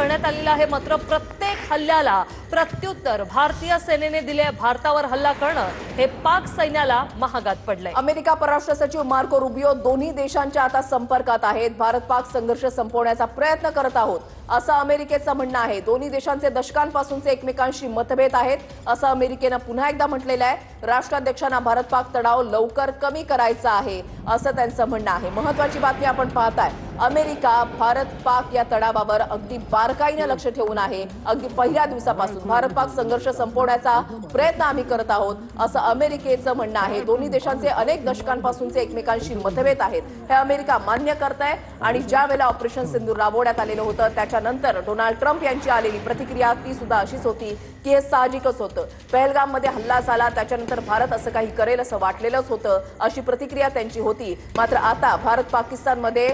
करण्यात आलेला आहे। मात्र प्रत्येक हल्ल्याला प्रत्युत्तर भारतीय सेनेने दिले। भारतावर हल्ला करणं हे पाक सैन्याला महागात पडलंय। अमेरिका परराष्ट्र सचिव मार्को रुबियो दोन्ही देशांच्या आता संपर्कात आहेत। भारत पाक संघर्ष संपवण्याचा प्रयत्न करत आहोत असं अमेरिकेचं म्हणणं आहे। दोन्ही देशांचे दशकांपासूनचे एकमेकांशी मतभेद आहेत असं अमेरिकेनं पुन्हा एकदा म्हटलेलं आहे। राष्ट्राध्यक्षांना भारत पाक तणाव लवकर कमी करायचा आहे असं त्यांचं म्हणणं आहे। महत्त्वाची बातमी आपण पाहताय, अमेरिका भारत पाक या तणावावर अगदी बारकाईने लक्ष ठेवून आहे। अगदी पहिल्या दिवसापासून भारत पाक संघर्ष संपवण्याचा प्रयत्न आम्ही करत आहोत असं अमेरिकेचं म्हणणं आहे। दोन्ही देशांचे अनेक दशकांपासूनचे एकमेकांशी मतभेद आहेत हे अमेरिका मान्य करत आहे। आणि ज्या वेळेला ऑपरेशन सिंधूर राबवण्यात आलेलं होतं त्याच्यानंतर डोनाल्ड ट्रम्प यांची आलेली प्रतिक्रिया ती सुद्धा अशीच होती की हे साहजिकच होतं। पहलगाममध्ये हल्ला झाला त्याच्यानंतर भारत असं काही करेल असं वाटलेलंच होतं अशी प्रतिक्रिया त्यांची होती। मात्र आता भारत पाकिस्तानमध्ये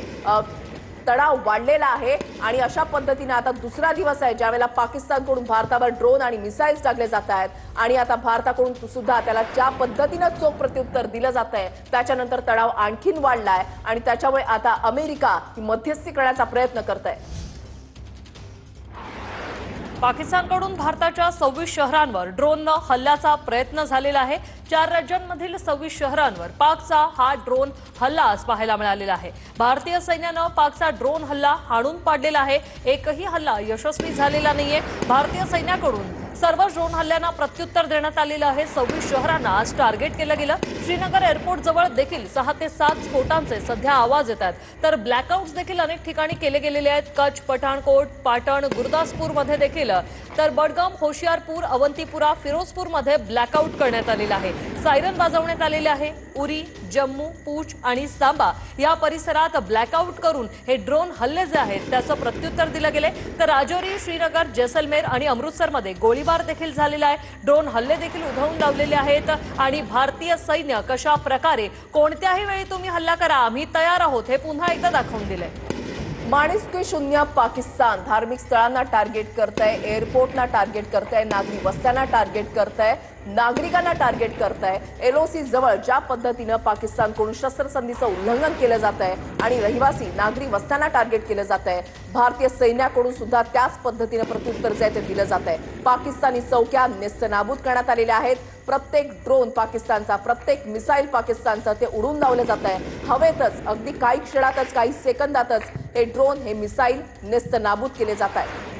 तणाव वाढलेला आहे आणि अशा पद्धतीने आता दुसरा दिवस आहे ज्यावेळेला पाकिस्तानकडून भारतावर ड्रोन आणि मिसाईल्स टाकले जात आहेत आणि आता भारताकडून सुद्धा त्याला ज्या पद्धतीने चोख प्रत्युत्तर दिलं जात आहे त्याच्यानंतर तणाव आणखीन वाढलाय आणि त्याच्यामुळे आता अमेरिका ही मध्यस्थी करण्याचा प्रयत्न करत आहे। पाकिस्तानकडून भारताच्या 26 शहरांवर ड्रोननं हल्ल्याचा प्रयत्न झालेला आहे। 4 राज्यांमधील 26 शहरांवर पाकचा हा ड्रोन हल्ला आज पाहायला मिळालेला आहे। भारतीय सैन्यानं पाकचा ड्रोन हल्ला हाणून पाडलेला आहे। एकही हल्ला यशस्वी झालेला नाहीये। भारतीय सैन्याकडून सर्व ड्रोन हल्ल्यांना प्रत्युत्तर देण्यात आलेलं आहे। 26 शहरांना आज टार्गेट केलं गेलं। श्रीनगर एअरपोर्ट जवळ देखील 6 ते 7 स्फोटांचे सध्या आवाज येतात। तर ब्लॅकआउट्स देखील अनेक ठिकाणी केले गेलेले आहेत। कच्छ, पठाणकोट, पाटण, गुरदासपूरमध्ये देखील, तर बडगाम, होशियारपूर, अवंतीपुरा, फिरोजपूरमध्ये ब्लॅकआउट करण्यात आलेलं आहे। सायरन वाजवण्यात आलेले आहे। उरी, जम्मू, पूंछ आणि सांबा या परिसरात ब्लॅकआउट करून हे ड्रोन हल्ले जे आहेत त्याचं प्रत्युत्तर दिलं गेले। तर राजौरी, श्रीनगर, जैसलमेर आणि अमृतसरमध्ये गोळीबार देखील झालेला आहे। ड्रोन हल्ले देखील उधळून लावलेले आहेत आणि भारतीय सैन्य कशा प्रकारे कोणत्याही वेळी तुम्ही हल्ला करा आम्ही तयार आहोत हे पुन्हा एकदा दाखवून दिले। माणिसकी शून्य पाकिस्तान धार्मिक स्थळांना टार्गेट करतंय, एअरपोर्टना टार्गेट करतंय, नागरी वस्त्यांना टार्गेट करतंय, नागरिकांना टार्गेट करतंय। एलओसी जवळ ज्या पद्धतीनं पाकिस्तानकडून शस्त्रसंधीचं उल्लंघन केलं जात आहे आणि रहिवासी नागरी वस्त्यांना टार्गेट केलं जात आहे, भारतीय सैन्याकडून सुद्धा त्याच पद्धतीनं प्रत्युत्तर जे ते दिलं जात आहे। पाकिस्तानी चौक्या नेस्तनाबूत करण्यात आलेल्या आहेत। प्रत्येक ड्रोन पाकिस्तानचा, प्रत्येक मिसाईल पाकिस्तानचं ते उडून लावलं जात आहे हवेतच। अगदी काही क्षणातच, काही सेकंदातच हे ड्रोन, हे मिसाईल नेस्तनाबूत केले जात आहेत।